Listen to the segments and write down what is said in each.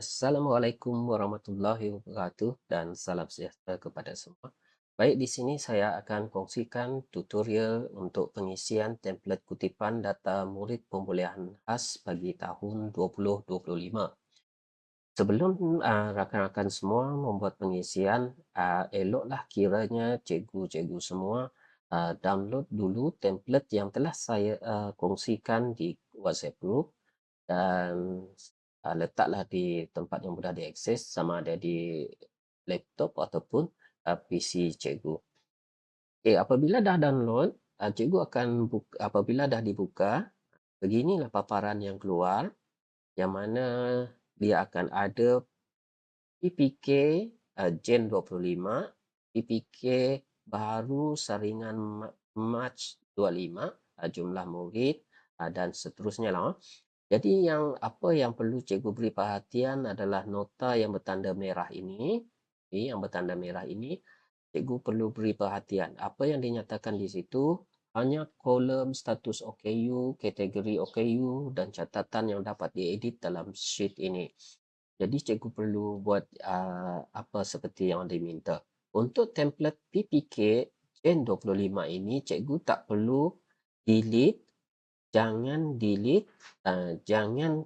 Assalamualaikum warahmatullahi wabarakatuh dan salam sejahtera kepada semua. Baik, di sini saya akan kongsikan tutorial untuk pengisian template kutipan data murid pembolehan khas bagi tahun 2025. Sebelum rakan-rakan semua membuat pengisian, eloklah kiranya cikgu-cikgu semua download dulu template yang telah saya kongsikan di WhatsApp group dan letaklah di tempat yang mudah diakses, sama ada di laptop ataupun PC cikgu. Apabila dah download, cikgu akan apabila dah dibuka, beginilah paparan yang keluar, yang mana dia akan ada PPK Jen 25, PPK baru saringan Mac 25, jumlah murid dan seterusnya lah. Jadi apa yang perlu cikgu beri perhatian adalah nota yang bertanda merah ini. Yang bertanda merah ini, cikgu perlu beri perhatian. Apa yang dinyatakan di situ hanya kolom status OKU, kategori OKU dan catatan yang dapat diedit dalam sheet ini. Jadi cikgu perlu buat apa seperti yang diminta. Untuk template PPK Gen 25 ini, cikgu tak perlu delete, jangan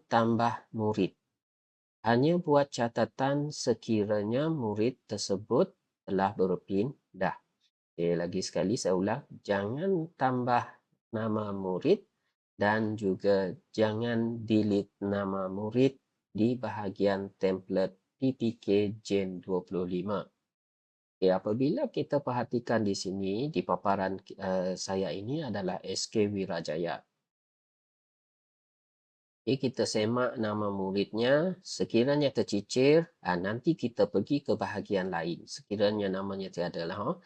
tambah murid. Hanya buat catatan sekiranya murid tersebut telah berpindah. Lagi sekali saya ulang, jangan tambah nama murid dan juga jangan delete nama murid di bahagian template PPK Gen 25. Apabila kita perhatikan di sini, di paparan saya ini adalah SK Wirajaya. Kita semak nama muridnya, sekiranya tercicir, nanti kita pergi ke bahagian lain. Sekiranya namanya tiada lah.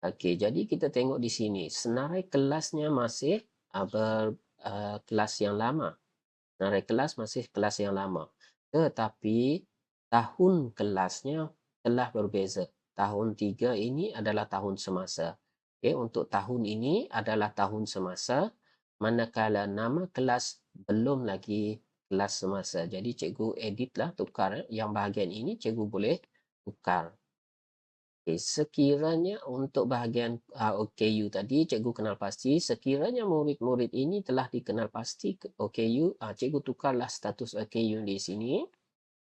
Okey, jadi kita tengok di sini, senarai kelasnya masih kelas yang lama. Senarai kelas masih kelas yang lama. Tetapi tahun kelasnya telah berbeza. Tahun 3 ini adalah tahun semasa. Okey, untuk tahun ini adalah tahun semasa, manakala nama kelas belum lagi kelas semasa. Jadi cikgu editlah, tukar. Yang bahagian ini cikgu boleh tukar. Sekiranya untuk bahagian OKU tadi, cikgu kenal pasti. Sekiranya murid-murid ini telah dikenal pasti OKU, cikgu tukarlah status OKU di sini.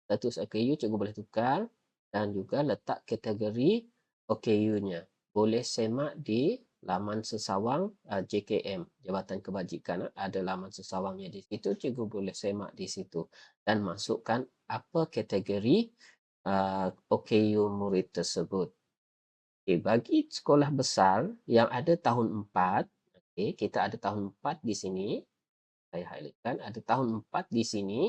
Status OKU cikgu boleh tukar dan juga letak kategori OKU-nya. Boleh semak di laman sesawang JKM, Jabatan Kebajikan. Ada laman sesawangnya di situ, cikgu boleh semak di situ. Dan masukkan apa kategori OKU murid tersebut. Bagi sekolah besar yang ada tahun 4, kita ada tahun 4 di sini. Saya highlightkan, ada tahun 4 di sini.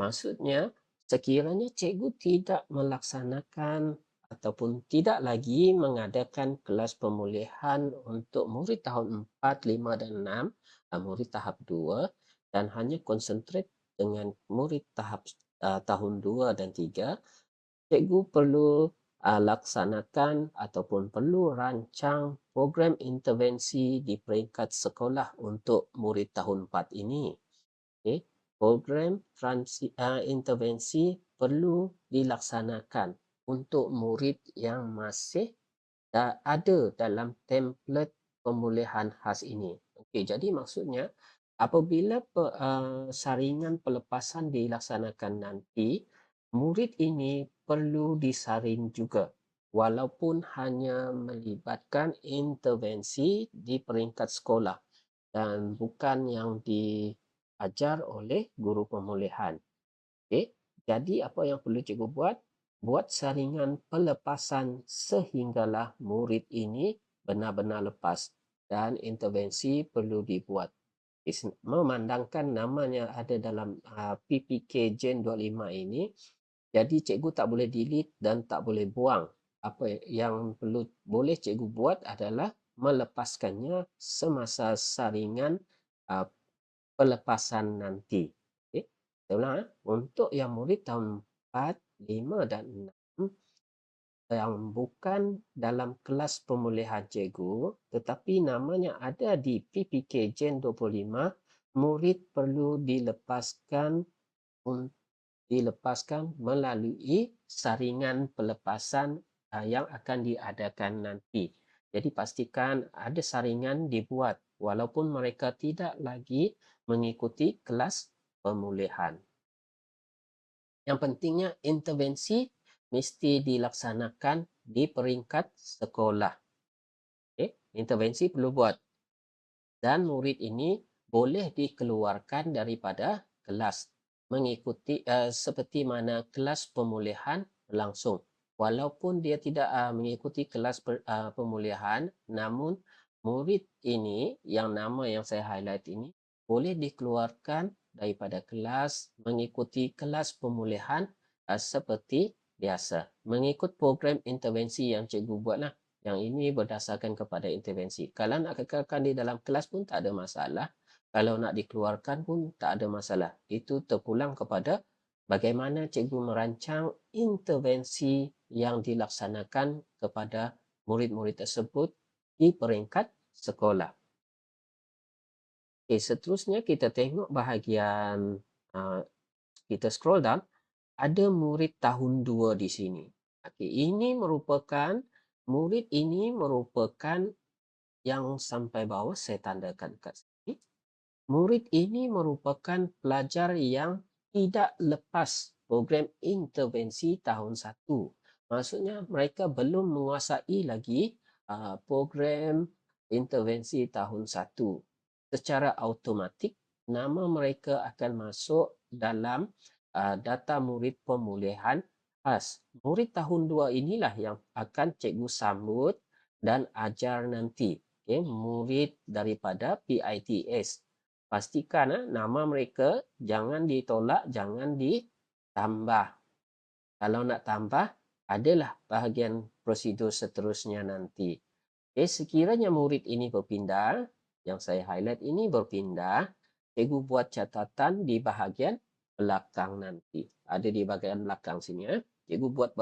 Maksudnya, sekiranya cikgu tidak melaksanakan ataupun tidak lagi mengadakan kelas pemulihan untuk murid tahun 4, 5 dan 6, murid tahap 2, dan hanya konsentrat dengan murid tahap tahun 2 dan 3, cikgu perlu laksanakan ataupun perlu rancang program intervensi di peringkat sekolah untuk murid tahun 4 ini. Okay. Program intervensi perlu dilaksanakan untuk murid yang masih ada dalam template pemulihan khas ini. Okey, jadi maksudnya apabila saringan pelepasan dilaksanakan nanti, murid ini perlu disaring juga walaupun hanya melibatkan intervensi di peringkat sekolah dan bukan yang diajar oleh guru pemulihan. Okey, jadi apa yang perlu cikgu buat? Buat saringan pelepasan sehinggalah murid ini benar-benar lepas dan intervensi perlu dibuat. Memandangkan namanya ada dalam PPK Gen 25 ini, jadi cikgu tak boleh delete dan tak boleh buang. Apa yang boleh cikgu buat adalah melepaskannya semasa saringan uh, pelepasan nanti. Okey, saya ulang. Untuk yang murid tahun 4, 5 dan 6 yang bukan dalam kelas pemulihan cikgu tetapi namanya ada di PPK Gen 25, murid perlu dilepaskan dilepaskan melalui saringan pelepasan yang akan diadakan nanti. Jadi pastikan ada saringan dibuat walaupun mereka tidak lagi mengikuti kelas pemulihan. Yang pentingnya intervensi mesti dilaksanakan di peringkat sekolah. Okay? Intervensi perlu buat. Dan murid ini boleh dikeluarkan daripada kelas mengikuti seperti mana kelas pemulihan berlangsung. Walaupun dia tidak mengikuti kelas pemulihan, namun murid ini yang nama yang saya highlight ini boleh dikeluarkan daripada kelas mengikuti kelas pemulihan seperti biasa. Mengikut program intervensi yang cikgu buatlah. Yang ini berdasarkan kepada intervensi. Kalau nak kekalkan di dalam kelas pun tak ada masalah. Kalau nak dikeluarkan pun tak ada masalah. Itu terpulang kepada bagaimana cikgu merancang intervensi yang dilaksanakan kepada murid-murid tersebut di peringkat sekolah. Okay, seterusnya kita tengok bahagian kita scroll down. Ada murid tahun 2 di sini. Okay, ini merupakan murid ini merupakan yang sampai bawah saya tandakan kat sini. Murid ini merupakan pelajar yang tidak lepas program intervensi tahun 1. Maksudnya mereka belum menguasai lagi program intervensi tahun 1. Secara automatik nama mereka akan masuk dalam data murid pemulihan khas. Murid tahun 2 inilah yang akan cikgu sambut dan ajar nanti. Okay, murid daripada PITS. Pastikan nama mereka jangan ditolak, jangan ditambah. Kalau nak tambah, adalah bahagian prosedur seterusnya nanti. Okay, sekiranya murid ini berpindah, yang saya highlight ini berpindah, cikgu buat catatan di bahagian belakang nanti. Ada di bahagian belakang sini. Cikgu buat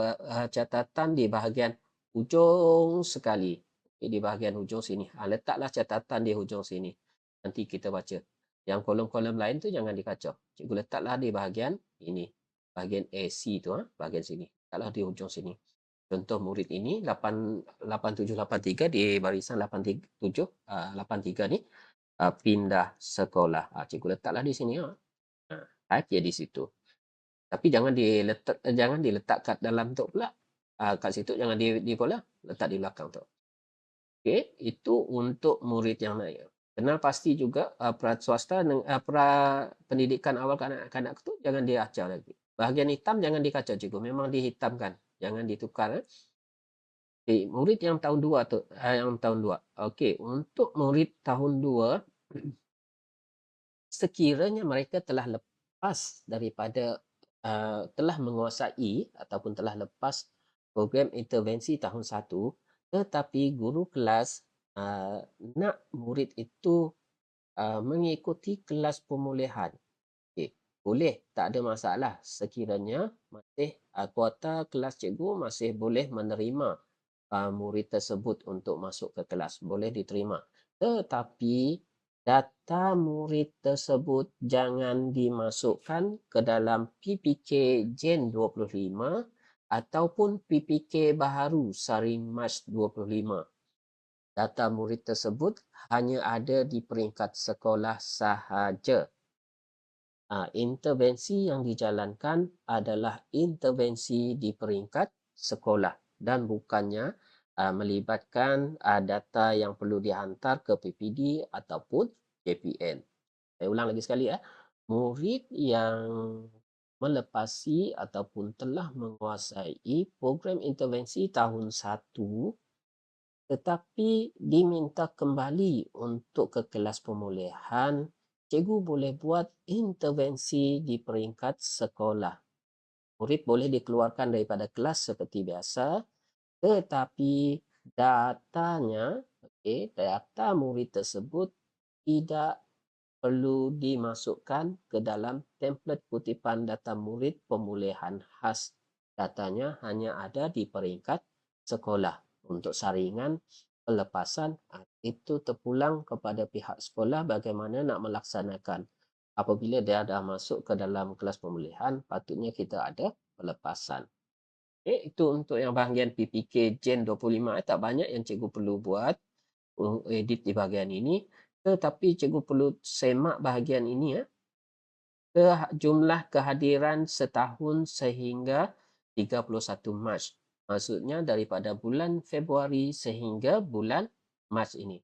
catatan di bahagian hujung sekali. Di bahagian hujung sini. Letaklah catatan di hujung sini. Nanti kita baca. Yang kolom-kolom lain tu jangan dikacau. Cikgu letaklah di bahagian ini. Bahagian AC tu. Bahagian sini. Letaklah di hujung sini. Contoh murid ini 8783 di barisan 8783 ni pindah sekolah. Cikgu letaklah di sini. Type dia di situ. Tapi jangan diletak kat dalam tu pula. Kat situ jangan di pula letak di belakang tu. Okey, itu untuk murid yang naik. Kenal pasti juga pra swasta pra pendidikan awal kanak-kanak tu jangan diacau lagi. Bahagian hitam jangan dikacau cikgu, memang dihitamkan. Jangan ditukar. Okay, murid yang tahun 2 tu, yang tahun 2. Okey, untuk murid tahun 2 sekiranya mereka telah lepas daripada telah menguasai ataupun telah lepas program intervensi tahun 1, tetapi guru kelas nak murid itu mengikuti kelas pemulihan. Okay. Boleh, tak ada masalah sekiranya masih kuota kelas cikgu masih boleh menerima murid tersebut untuk masuk ke kelas. Boleh diterima. Tetapi data murid tersebut jangan dimasukkan ke dalam PPK Jen 25 ataupun PPK baharu Saring Mac 25. Data murid tersebut hanya ada di peringkat sekolah sahaja. Intervensi yang dijalankan adalah intervensi di peringkat sekolah dan bukannya melibatkan data yang perlu dihantar ke PPD ataupun KPN. Saya ulang lagi sekali murid yang melepasi ataupun telah menguasai program intervensi tahun 1 tetapi diminta kembali untuk ke kelas pemulihan, cikgu boleh buat intervensi di peringkat sekolah. Murid boleh dikeluarkan daripada kelas seperti biasa, tetapi datanya, data murid tersebut tidak perlu dimasukkan ke dalam template kutipan data murid pemulihan khas. Datanya hanya ada di peringkat sekolah. Untuk saringan pelepasan, itu terpulang kepada pihak sekolah bagaimana nak melaksanakan. apabila dia dah masuk ke dalam kelas pemulihan, patutnya kita ada pelepasan. Itu untuk yang bahagian PPK Gen 25. Tak banyak yang cikgu perlu buat edit di bahagian ini, tetapi cikgu perlu semak bahagian ini jumlah kehadiran setahun sehingga 31 Mac. Maksudnya daripada bulan Februari sehingga bulan Mac ini.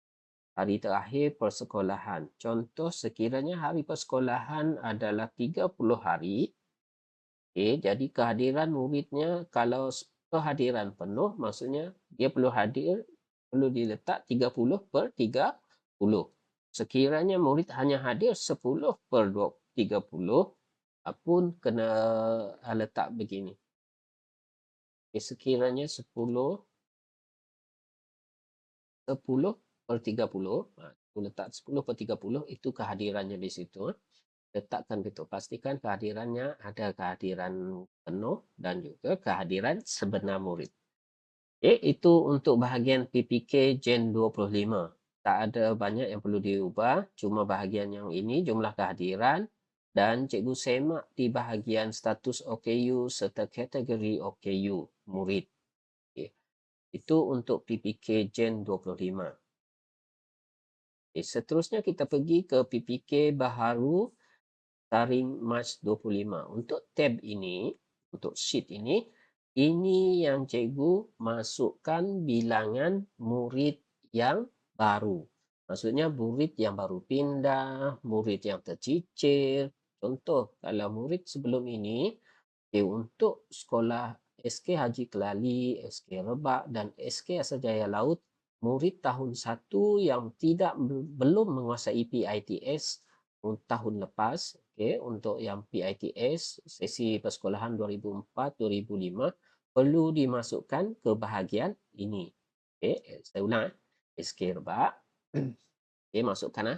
Hari terakhir persekolahan. Contoh sekiranya hari persekolahan adalah 30 hari. Jadi kehadiran muridnya kalau kehadiran penuh maksudnya dia perlu diletak 30 per 30. Sekiranya murid hanya hadir 10 per 30 pun kena letak begini. Sekiranya 10 per 30, letak 10 per 30 itu kehadirannya di situ. Letakkan betul, pastikan kehadirannya ada kehadiran penuh dan juga kehadiran sebenar murid. Itu untuk bahagian PPK Gen 25. Tak ada banyak yang perlu diubah, cuma bahagian yang ini jumlah kehadiran dan cikgu semak di bahagian status OKU serta kategori OKU murid. Itu untuk PPK Gen 25. Seterusnya kita pergi ke PPK baharu Saring Mac 25. Untuk tab ini, untuk sheet ini yang cikgu masukkan bilangan murid yang baru. Maksudnya murid yang baru pindah, murid yang tercicir. Contoh, kalau murid sebelum ini, untuk sekolah SK Haji Kelali, SK Rebak dan SK Asajaya Laut, murid tahun 1 yang belum menguasai PITS tahun lepas, untuk yang PITS sesi persekolahan 2004-2005 perlu dimasukkan ke bahagian ini. Saya ulang. SK Rebak. Masukkan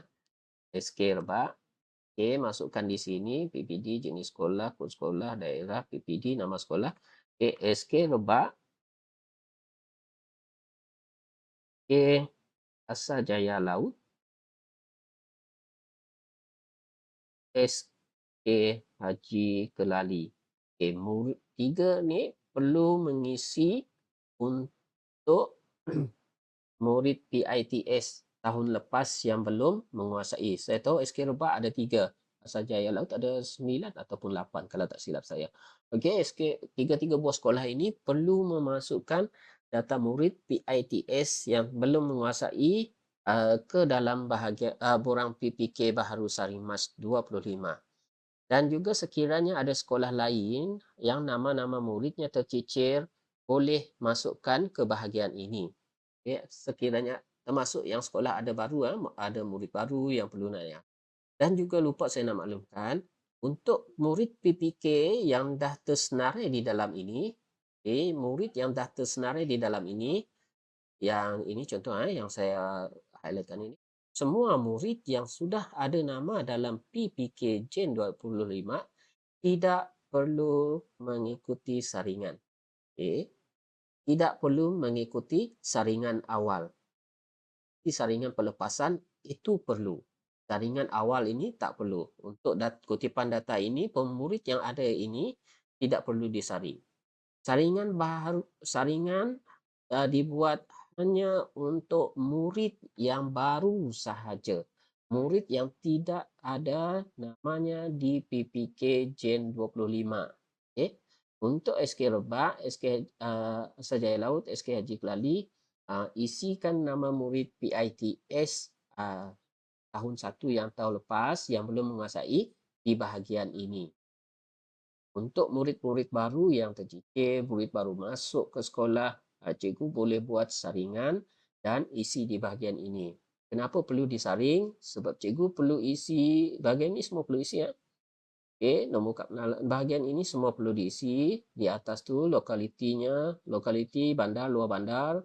SK Rebak. Masukkan di sini PPD, jenis sekolah, kod sekolah, daerah, PPD, nama sekolah. SK Rebak. Asajaya Laut. SK Haji Kelali. Murid 3 ni perlu mengisi untuk murid PITS tahun lepas yang belum menguasai. Saya tahu SK Rebak ada 3. Asajaya Laut ada 9 ataupun 8 kalau tak silap saya. Okey, SK 3 buah sekolah ini perlu memasukkan data murid PITS yang belum menguasai ke dalam bahagian borang PPK baharu Saring Mac 25. Dan juga sekiranya ada sekolah lain yang nama-nama muridnya tercicir, boleh masukkan ke bahagian ini. Sekiranya termasuk yang sekolah ada baru, ada murid baru yang perlu naik. Dan juga lupa saya nak maklumkan, untuk murid PPK yang dah tersenarai di dalam ini, murid yang dah tersenarai di dalam ini, yang ini contoh yang saya highlightkan ini, semua murid yang sudah ada nama dalam PPK Gen 25 tidak perlu mengikuti saringan. Tidak perlu mengikuti saringan awal. Saringan pelepasan itu perlu. Saringan awal ini tak perlu. Untuk kutipan data ini, pemurid yang ada ini tidak perlu disaring. Saringan dibuat hanya untuk murid yang baru sahaja. Murid yang tidak ada namanya di PPK Gen 25. Untuk SK Rebak, SK Asajaya Laut, SK Haji Kelali, isikan nama murid PITS tahun 1 yang tahun lepas yang belum menguasai di bahagian ini. Untuk murid-murid baru yang tercicir, murid baru masuk ke sekolah, cikgu boleh buat saringan dan isi di bahagian ini. Kenapa perlu disaring? Sebab cikgu perlu isi, bahagian ini semua perlu isi. Nombor kenalan bahagian ini semua perlu diisi. Di atas tu lokalitinya, lokaliti, bandar, luar bandar.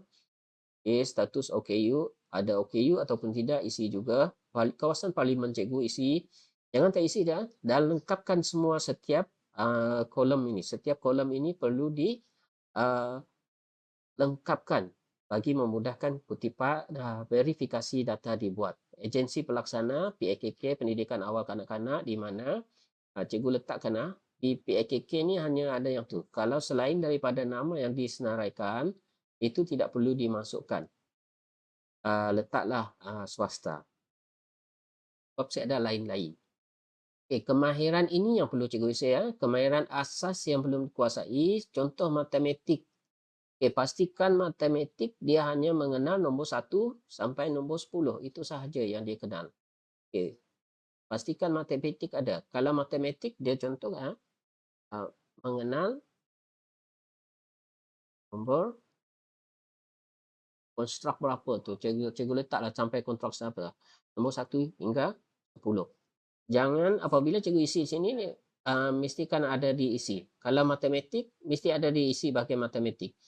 Status OKU, ada OKU ataupun tidak, isi juga. Kawasan parlimen cikgu isi. Jangan tak isi dah. Dan lengkapkan semua setiap kolom ini. Setiap kolom ini perlu dilengkapkan bagi memudahkan kutipan verifikasi data dibuat. agensi pelaksana PAKK Pendidikan Awal Kanak-Kanak, di mana cikgu letakkan di PAKK ni hanya ada yang tu. Kalau selain daripada nama yang disenaraikan, itu tidak perlu dimasukkan. Letaklah swasta. Sebab saya ada lain-lain. Kemahiran ini yang perlu cikgu isi ya. Kemahiran asas yang belum dikuasai, contoh matematik. Pastikan matematik dia hanya mengenal nombor 1 sampai nombor 10. Itu sahaja yang dia kenal. Pastikan matematik ada. Kalau matematik dia contoh mengenal nombor konstruk berapa tu. Cikgu letaklah sampai konstruk berapa. Nombor 1 hingga 10. Jangan apabila cikgu isi sini mestikan ada diisi. Kalau matematik mesti ada diisi bahagian matematik.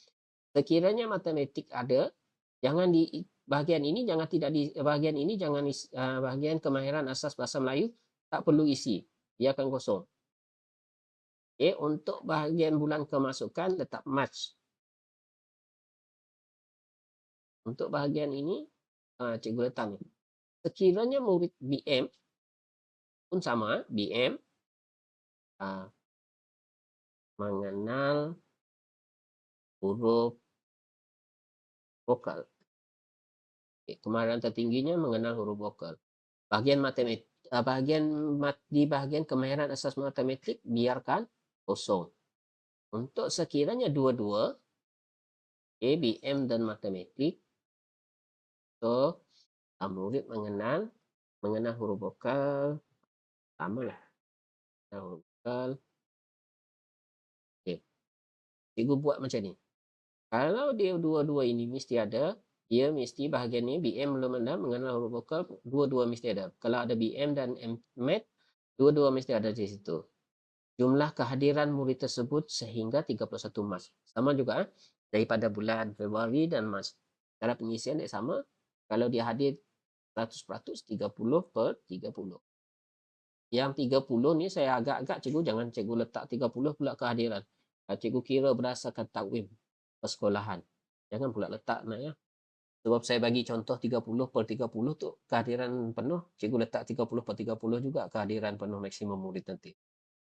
Sekiranya matematik ada, jangan di bahagian ini jangan tidak di bahagian ini jangan bahagian kemahiran asas bahasa Melayu tak perlu isi. Dia akan kosong. Untuk bahagian bulan kemasukan letak Mac. Untuk bahagian ini cikgu letak ni. Sekiranya murid BM pun sama, BM mengenal huruf vokal. Kemahiran tertingginya mengenal huruf vokal. Bahagian matematik, di bahagian kemahiran asas matematik biarkan kosong. Untuk sekiranya dua-dua, BM dan matematik, so murid mengenal huruf vokal, sama lah. Huruf vokal. Cikgu buat macam ni. Kalau dia dua-dua ini mesti ada, dia mesti bahagian ni BM belum ada mengenal huruf vokal, dua-dua mesti ada. Kalau ada BM dan MAT, dua-dua mesti ada di situ. Jumlah kehadiran murid tersebut sehingga 31 Mac. Sama juga daripada bulan Februari dan Mac. Cara pengisian dia sama. Kalau dia hadir 100%, 30/30. Yang 30 ni saya agak-agak cikgu jangan cikgu letak 30 pula kehadiran. Cikgu kira berdasarkan takwim persekolahan. Jangan pula letak ya. Sebab saya bagi contoh 30/30 tu kehadiran penuh, cikgu letak 30/30 juga kehadiran penuh maksimum murid nanti.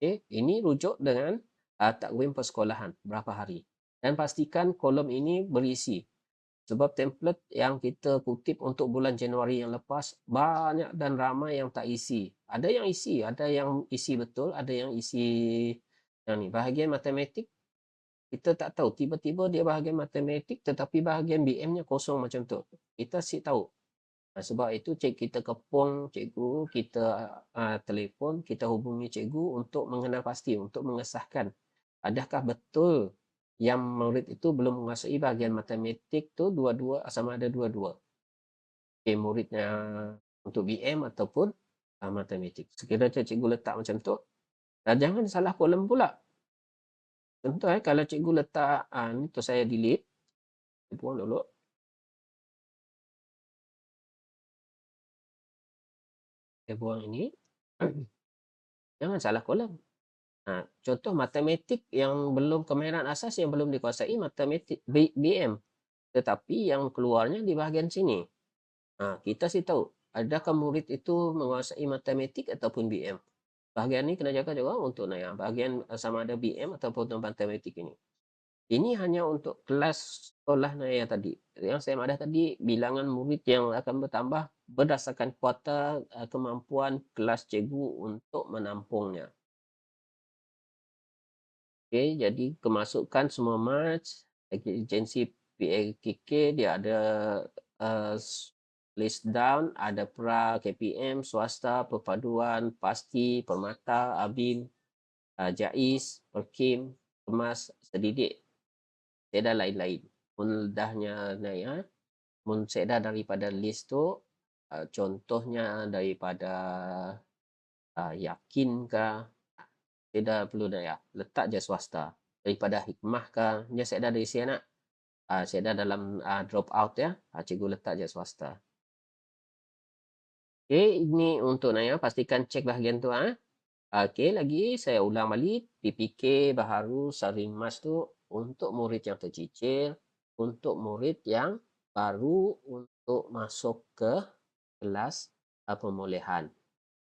Ini rujuk dengan takwim persekolahan berapa hari. Dan pastikan kolom ini berisi. Sebab template yang kita kutip untuk bulan Januari yang lepas banyak dan ramai yang tak isi. Ada yang isi, ada yang isi betul, ada yang isi yang ni. Bahagian matematik kita tak tahu, tiba-tiba dia bahagian matematik tetapi bahagian BM-nya kosong macam tu. Kita si tahu. Sebab itu kita kepung cikgu, kita telefon, kita hubungi cikgu untuk mengenal pasti, untuk mengesahkan adakah betul yang murid itu belum menguasai bahagian matematik tu dua-dua sama ada dua-dua. Muridnya untuk BM ataupun matematik. Sekiranya cikgu letak macam tu, jangan salah kolom pula. Contoh kalau cikgu letak ni tu saya delete. Saya buang dulu. Saya buang ini. Jangan salah kolom. Contoh matematik yang belum kemahiran asas yang belum dikuasai matematik BM. Tetapi yang keluarnya di bahagian sini. Kita sih tahu adakah murid itu menguasai matematik ataupun BM. Bahagian ini kena jaga juga untuk bahagian sama ada BM ataupun matematik ini. Ini hanya untuk kelas sekolah Naya tadi. Yang saya madah tadi, bilangan murid yang akan bertambah berdasarkan kuota kemampuan kelas cikgu untuk menampungnya. Jadi kemasukan semua match, agensi PAKK dia ada list down, ada pra, KPM, swasta, perpaduan, pasti, permata, ABIM, JAIS, Perkim, Kemas, Sedidik. Seda lain-lain. Mudahnya mun seda daripada list tu, contohnya daripada yakin kah, seda perlu letak je swasta. Daripada hikmah kah, dia seda dari sini seda dalam drop out ya, cikgu letak je swasta. Ini untuk pastikan cek bahagian tu. Lagi saya ulang balik PPK baharu Sarimas tu untuk murid yang tercicir, untuk murid yang baru untuk masuk ke kelas pemulihan.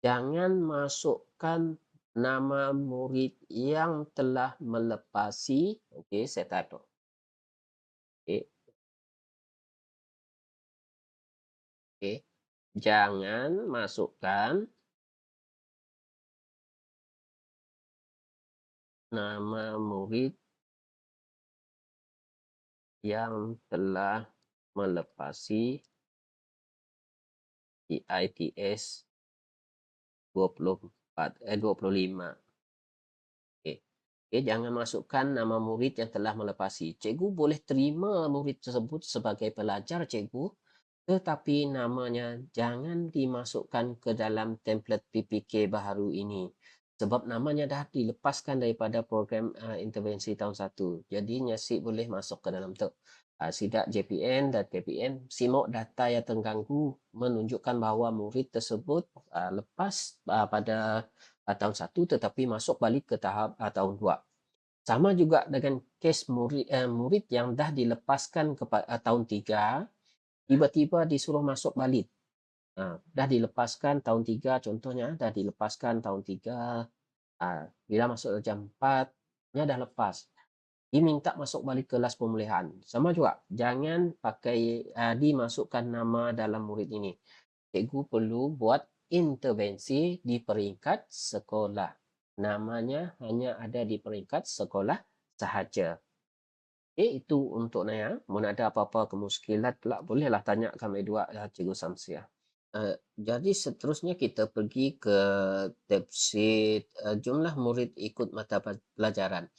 Jangan masukkan nama murid yang telah melepasi. Okey, saya type tu. Okey, okey. Jangan masukkan nama murid yang telah melepasi PITS 25. Okey. Okey, jangan masukkan nama murid yang telah melepasi. Cikgu boleh terima murid tersebut sebagai pelajar cikgu, tetapi namanya jangan dimasukkan ke dalam template PPK baharu ini. Sebab namanya dah dilepaskan daripada program intervensi tahun 1. Jadi Nyasik boleh masuk ke dalam tu. Sidak JPN dan KPN simok data yang terganggu menunjukkan bahawa murid tersebut lepas pada tahun 1 tetapi masuk balik ke tahap tahun 2. Sama juga dengan kes murid yang dah dilepaskan ke tahun 3, tiba-tiba disuruh masuk balik. Dah dilepaskan tahun 3 contohnya, dah dilepaskan tahun 3, bila masuk darjah 4, nya dah lepas. Diminta masuk balik kelas pemulihan. Sama juga, jangan pakai dimasukkan nama dalam murid ini. Cikgu perlu buat intervensi di peringkat sekolah. Namanya hanya ada di peringkat sekolah sahaja. Itu untuk Naya. Mun ada apa-apa kemuskilan pula, bolehlah tanya kami dua, Cikgu Samsia. Jadi seterusnya kita pergi ke tab sheet jumlah murid ikut mata pelajaran.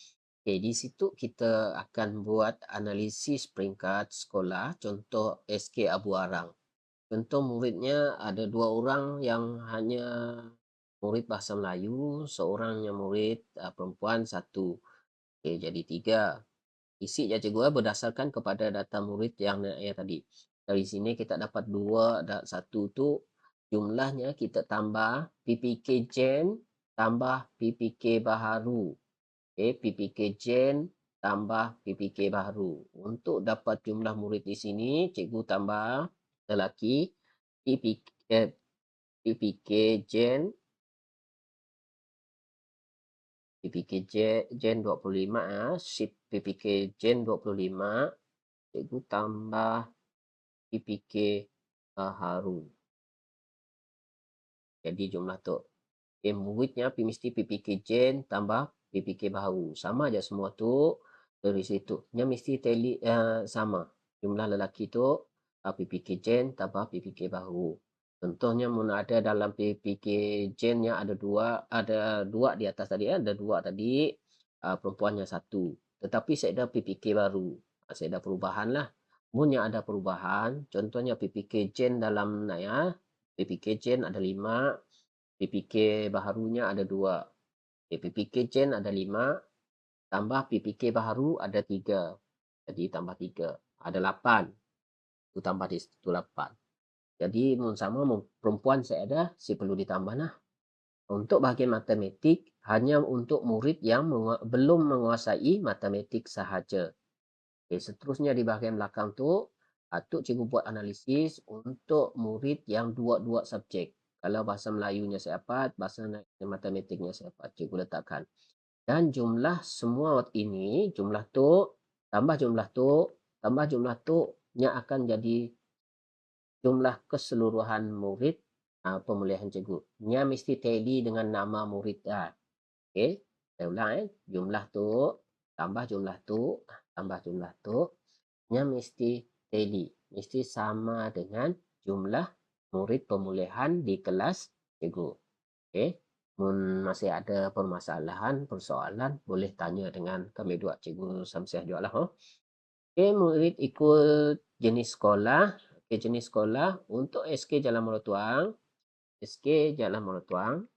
Okay, di situ kita akan buat analisis peringkat sekolah, contoh SK Abu Arang. Contoh muridnya ada 2 orang yang hanya murid bahasa Melayu, seorang yang murid perempuan 1. Okay, jadi 3. Isi je cikgu berdasarkan kepada data murid yang tadi. Dari sini kita dapat 2 dan 1 tu jumlahnya kita tambah PPK Gen tambah PPK baharu. PPK Gen tambah PPK baharu. Untuk dapat jumlah murid di sini, cikgu tambah lelaki PPK Gen Gen 25, shift PPK Gen 25, cikgu tambah PPK baharu. Jadi jumlah tu. Muridnya mesti PPK Gen tambah PPK baharu. Sama aja semua tu dari situ. Nya mesti tally sama. Jumlah lelaki tu PPK Gen tambah PPK baharu. Contohnya mun ada dalam PPK Gen-nya ada dua di atas tadi, ada 2 tadi, perempuannya 1. Tetapi saya ada PPK baru. Saya ada perubahan lah. Mun yang ada perubahan, contohnya PPK Gen dalam PPK Gen ada 5, PPK baharunya ada 2. PPK Gen ada 5, tambah PPK baharu ada 3. Jadi tambah 3. Ada 8. Itu tambah di situ 8. Jadi sama perempuan saya ada, saya perlu ditambah nah. Untuk bahagian matematik, hanya untuk murid yang belum menguasai matematik sahaja. Okay, seterusnya di bahagian belakang tu, patut cikgu buat analisis untuk murid yang dua-dua subjek. Kalau bahasa Melayunya saya dapat, bahasa matematiknya saya dapat, cikgu letakkan. Dan jumlah semua ini, jumlah tu, tambah jumlah tu, tambah jumlah tu, nya akan jadi jumlah keseluruhan murid pemulihan cikgu. Nya mesti tally dengan nama murid. Okey, saya ulang jumlah tu, tambah jumlah tu, tambah jumlah tu, nya mesti tally. Mesti sama dengan jumlah murid pemulihan di kelas cikgu. Okey. Mun masih ada permasalahan, persoalan, boleh tanya dengan kami dua, Cikgu Samsiah juga lah. Okey, murid ikut jenis sekolah. Okey, jenis sekolah untuk SK Jalan Morotuang. SK Jalan Morotuang.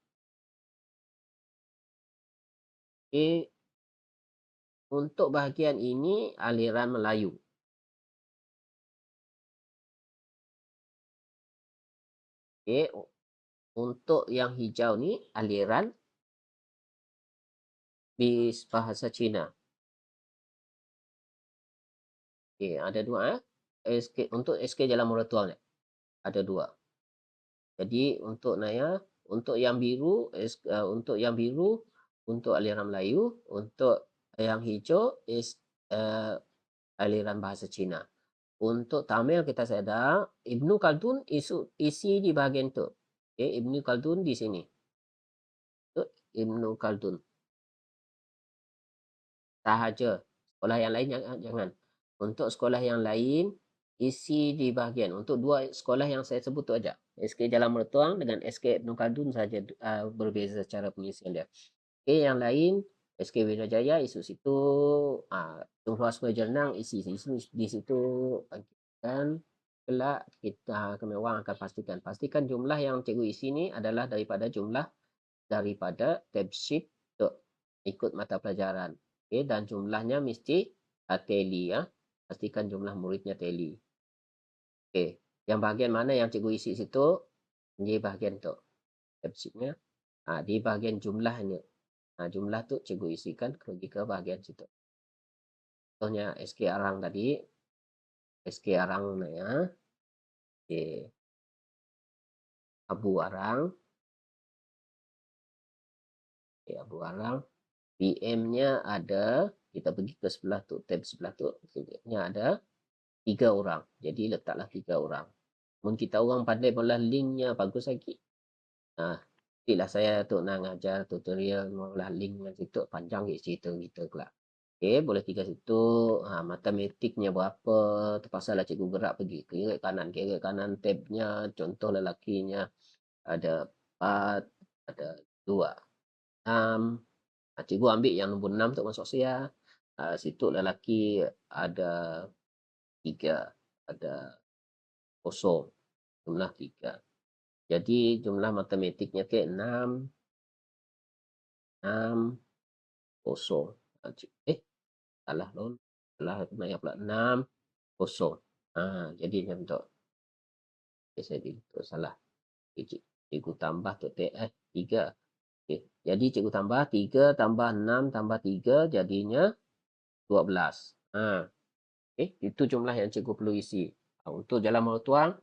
Okey, untuk bahagian ini aliran Melayu. Okey, untuk yang hijau ni aliran bis bahasa Cina. Okey, ada 2 SK untuk SK Jalan Morotuang ni. Ada 2. Jadi untuk Naya, untuk yang biru, untuk aliran Melayu, untuk yang hijau uh, aliran bahasa Cina. Untuk Tamil kita sedar, Ibnu Khaldun isi di bahagian tu. Okay, Ibnu Khaldun di sini. Tu Ibnu Khaldun. Sahaja. Sekolah yang lain jangan. Untuk sekolah yang lain, isi di bahagian. Untuk dua sekolah yang saya sebut tu aja. SK Jalan Mertuang dengan SK Ibnu Khaldun saja berbeza cara pengisian dia. Okay, yang lain, SK Wirajaya isu situ, Tunggu Sungai Jernang isi di situ. Dan kelak kita kemewang akan pastikan jumlah yang cikgu isi ni adalah daripada tab sheet untuk ikut mata pelajaran. Okay, dan jumlahnya mesti tally ya. Pastikan jumlah muridnya tally. Okay, yang bahagian mana yang cikgu isi situ, ini bahagian tu tab sheetnya. Di bahagian jumlahnya. Jumlah tu cikgu isikan pergi ke bahagian situ. Contohnya SK Arang tadi. SK Arang ya. Okay. Abu Arang. Okay, Abu Arang. PM-nya ada, kita pergi ke sebelah tu, tab sebelah tu, PM-nya ada 3 orang. Jadi letaklah 3 orang. Mungkin kita orang pandai pula linknya bagus lagi. Itulah saya tu nak ngajar tutorial mula link dengan situ panjang cerita kita pula. Okay, boleh tiga situ. Matematiknya berapa? Terpaksa lah cikgu gerak pergi kiri kanan tabnya. Contoh lelakinya ada 4, ada 2, 6. Cikgu ambil yang nombor 6 untuk masuk saya. Situ lelaki ada 3, ada 0, jumlah 3. Jadi jumlah matematiknya ke 6, 6, 0. Salah lon. Salah naik pula 6, 0. Jadi macam tu. Saya itu salah. Cikgu tambah tu 3. Okay. Jadi cikgu tambah 3 tambah 6 tambah 3 jadinya 12. Okay. Itu jumlah yang cikgu perlu isi. Untuk Jalan Mertuang,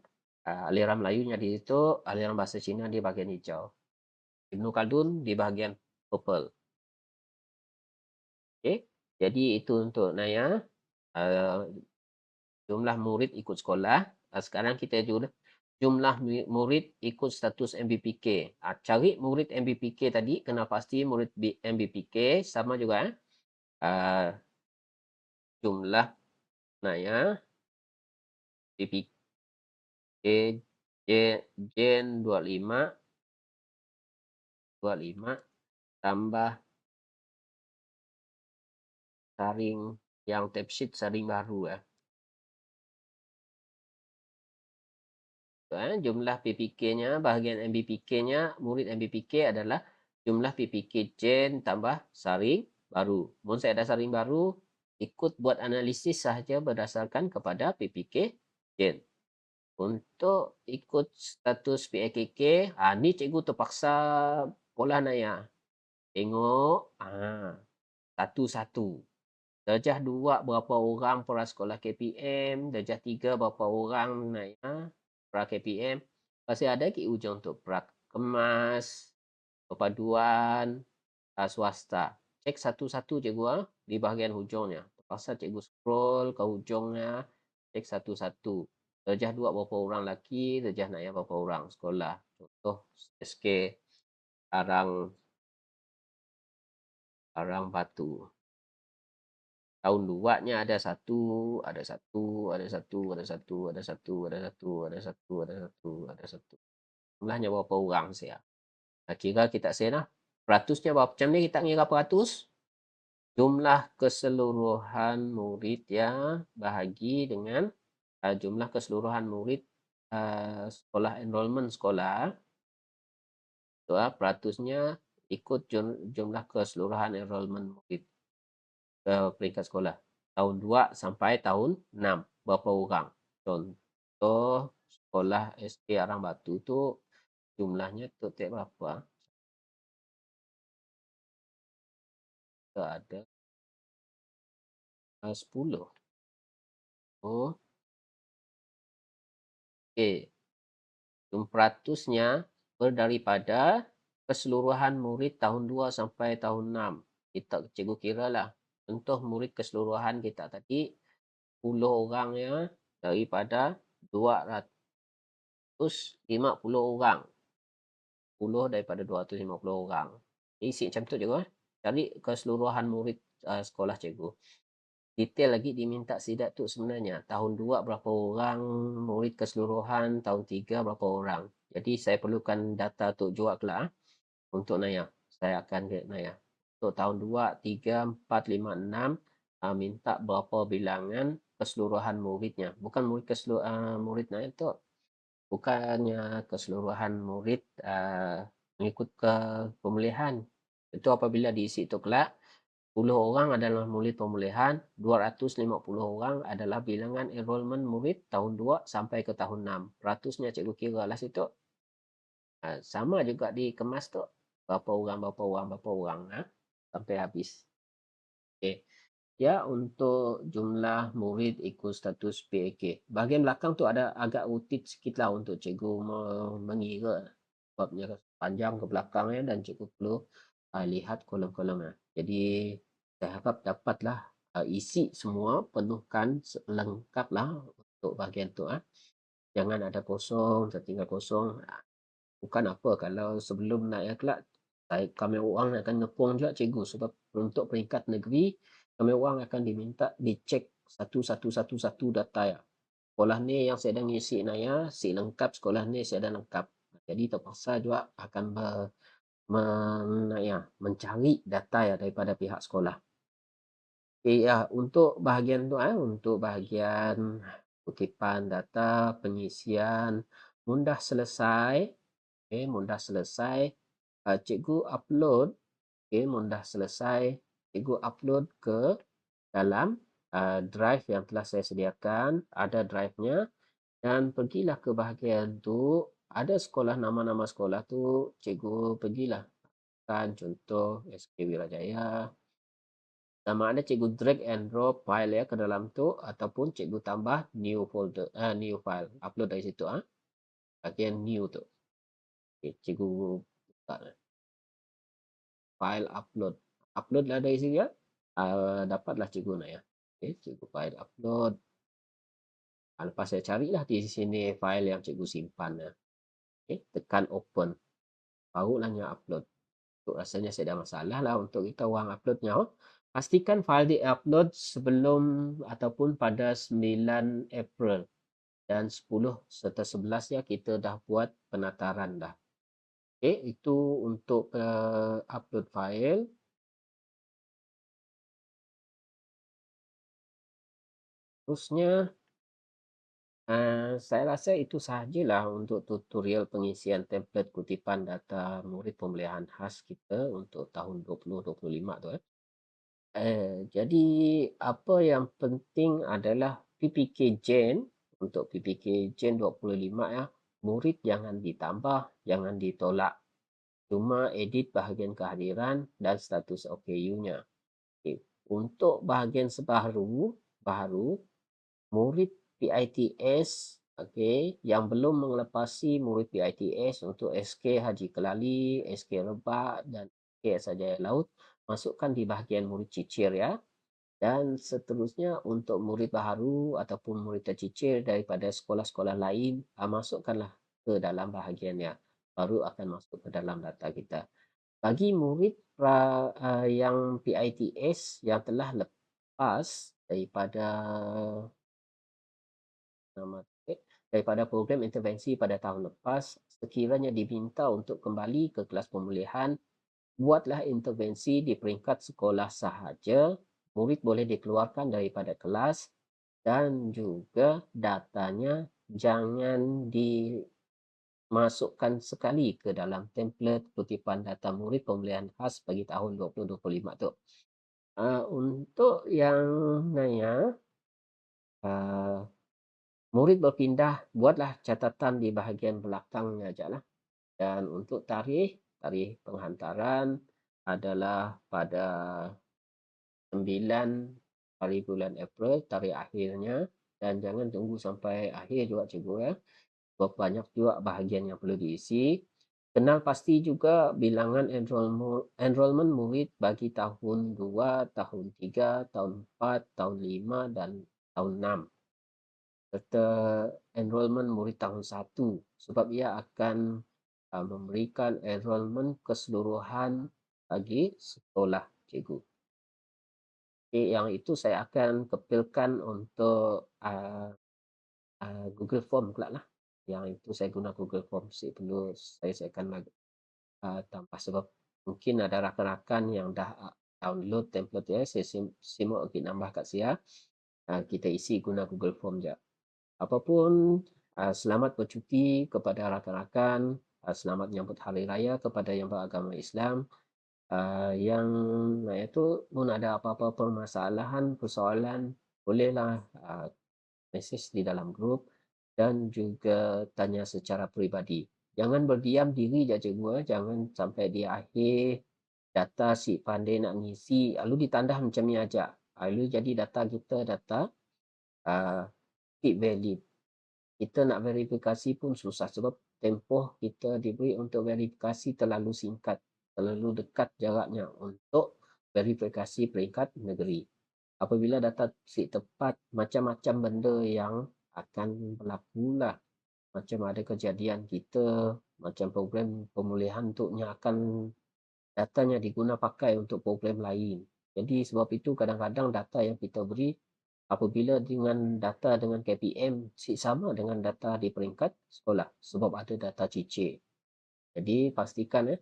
aliran Melayunya di situ, aliran bahasa Cina di bahagian hijau. Ibnu Khaldun di bahagian purple. Okay. Jadi itu untuk Naya. Jumlah murid ikut sekolah. Sekarang kita jumlah murid ikut status MBPK. Cari murid MBPK tadi, kena pasti murid MBPK sama juga. Jumlah Naya MBPK Jen 25 tambah saring yang tab sheet saring baru jumlah PPK-nya, bahagian MBPK-nya, murid MBPK adalah jumlah PPK Jen tambah saring baru. Mohon saya ada saring baru, ikut buat analisis sahaja berdasarkan kepada PPK Jen. Untuk ikut status PAKK, ni cikgu terpaksa pola Naya. Tengok satu-satu. Darjah 2 berapa orang para sekolah KPM, darjah 3 berapa orang Naya pra KPM. Masih ada ke ujung tu pra kemas, perpaduan, swasta. Cek satu-satu cikgu di bahagian hujungnya. Terpaksa cikgu scroll ke hujungnya, cek satu-satu. Darjah 2 berapa orang lelaki, darjah Naya berapa orang sekolah. Contoh SK Arang Batu. Tahun 2-nya ada 1, ada 1, ada 1, ada 1, ada 1, ada 1, ada 1, ada 1, ada 1. Jumlahnya berapa orang saya? Kira kita saya peratusnya berapa? Macam ni kita kira peratus. Jumlah keseluruhan murid ya bahagi dengan jumlah keseluruhan murid sekolah enrollment sekolah. Peratusnya ikut jumlah keseluruhan enrollment murid peringkat sekolah. Tahun 2 sampai tahun 6. Berapa orang? Contoh sekolah SK Arang Batu tu jumlahnya tu berapa? Ada 10. Oh. Okay. peratusnya daripada keseluruhan murid tahun 2 sampai tahun 6. Cikgu kira lah. Contoh murid keseluruhan kita tadi 10 orangnya daripada 250 orang. 10 daripada 250 orang. Isi macam tu cikgu. Cari keseluruhan murid sekolah cikgu. Detail lagi diminta sidat tu sebenarnya. Tahun 2 berapa orang murid keseluruhan, tahun 3 berapa orang. Jadi saya perlukan data tu juga kelak untuk Naya. Saya akan get Naya. Untuk tahun 2, 3, 4, 5, 6 minta berapa bilangan keseluruhan muridnya. Bukan murid murid Naya tu. Bukannya keseluruhan murid mengikut ke pemilihan. Itu apabila diisi tu kelak 10 orang adalah murid pemulihan, 250 orang adalah bilangan enrollment murid tahun 2 sampai ke tahun 6. Peratusnya cikgu kira lah situ. Sama juga dikemas tu. Berapa orang sampai habis. Okay. Ya, untuk jumlah murid ikut status PAK. Bahagian belakang tu ada agak rutit sikit lah untuk cikgu mengira. Sebabnya panjang ke belakangnya dan cikgu perlu lihat kolom-kolomnya. Jadi, saya harap dapatlah isi semua, penuhkan lengkap lah untuk bahagian tu. Jangan ada kosong, tertinggal kosong. Bukan apa kalau sebelum naik kelak, kami orang akan ngepung juga cikgu. Sebab untuk peringkat negeri, kami orang akan diminta dicek satu data ya. Sekolah ni yang saya dah ngisi Naya, si lengkap sekolah ni saya dah lengkap. Jadi terpaksa juga akan mencari data ya daripada pihak sekolah. Okay, ya, untuk bahagian tu untuk bahagian kutipan data, pengisian, mudah selesai. Okay, mudah selesai. Cikgu upload. Okay, mudah selesai. Cikgu upload ke dalam drive yang telah saya sediakan. Ada drive-nya. Dan pergilah ke bahagian tu. Ada sekolah, nama-nama sekolah tu. Cikgu pergilah. Kan contoh SK Wirajaya. Sama ada cikgu drag and drop file ya ke dalam tu. Ataupun cikgu tambah new folder, new file. Upload dari situ. Bahagian new tu. Okay, cikgu buka. File upload. Upload lah dari sini ya. Dapatlah cikgu nak ya. Okay, cikgu file upload. Lepas saya carilah di sini file yang cikgu simpan ya. Okay, tekan open. Barulah nya upload. Untuk rasanya saya ada masalah lah untuk kita orang uploadnya. Pastikan file di upload sebelum ataupun pada 9 April. Dan 10 serta 11 ya kita dah buat penataran dah. Okay, itu untuk upload file. Terusnya, saya rasa itu sahajalah untuk tutorial pengisian template kutipan data murid pemilihan khas kita untuk tahun 2025 tu. Jadi, apa yang penting adalah PPK Gen, untuk PPK Gen 25 ya, murid jangan ditambah, jangan ditolak. Cuma edit bahagian kehadiran dan status OKU-nya. Okay. Untuk bahagian baru, murid PITS yang belum mengelepasi murid PITS untuk SK Haji Kelali, SK Rebak dan SK Sajaya Laut masukkan di bahagian murid cicir ya. Dan seterusnya untuk murid baharu ataupun murid tercicir daripada sekolah-sekolah lain masukkanlah ke dalam bahagiannya. Baru akan masuk ke dalam data kita. Bagi murid yang PITS yang telah lepas daripada program intervensi pada tahun lepas, sekiranya diminta untuk kembali ke kelas pemulihan, buatlah intervensi di peringkat sekolah sahaja. Murid boleh dikeluarkan daripada kelas dan juga datanya jangan dimasukkan sekali ke dalam template kutipan data murid pemulihan khas bagi tahun 2025 tu. Untuk yang Naya, murid berpindah, buatlah catatan di bahagian belakangnya aja lah. Dan untuk tarikh penghantaran adalah pada 9 hari bulan April, tarikh akhirnya. Dan jangan tunggu sampai akhir juga cikgu ya. banyak juga bahagian yang perlu diisi. Kenal pasti juga bilangan enrollment murid bagi tahun 2, tahun 3, tahun 4, tahun 5, dan tahun 6. Serta enrollment murid tahun 1 sebab ia akan memberikan enrollment keseluruhan bagi sekolah cikgu. Okay, yang itu saya akan kepilkan untuk Google Form pula lah. Yang itu saya guna Google Form sih, perlu saya akan tambah sebab mungkin ada rakan-rakan yang dah download template ya, saya simak lagi nambah kat saya. Kita isi guna Google Form je. Apapun, selamat bercuti kepada rakan-rakan, selamat menyambut Hari Raya kepada yang beragama Islam. Yang itu pun ada apa-apa permasalahan, persoalan, bolehlah mesej di dalam grup dan juga tanya secara peribadi. Jangan berdiam diri je cikgu, jangan sampai di akhir data si pandai nak ngisi, lalu ditandah macam ni aja. Lalu jadi data kita data keep valid. Kita nak verifikasi pun susah sebab tempoh kita diberi untuk verifikasi terlalu singkat, terlalu dekat jaraknya untuk verifikasi peringkat negeri. Apabila data si tepat, macam-macam benda yang akan berlaku lah. Macam ada kejadian kita, macam program pemulihan untuknya akan datanya diguna pakai untuk program lain. Jadi sebab itu kadang-kadang data yang kita beri apabila dengan data dengan KPM sama dengan data di peringkat sekolah sebab ada data cicik. Jadi pastikan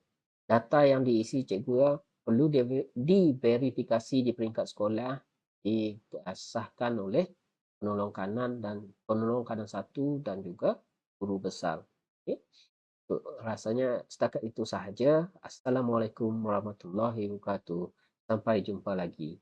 data yang diisi cikgu perlu diverifikasi di peringkat sekolah, disahkan oleh penolong kanan dan penolong kanan 1 dan juga guru besar. Okay. Rasanya setakat itu sahaja. Assalamualaikum warahmatullahi wabarakatuh. Sampai jumpa lagi.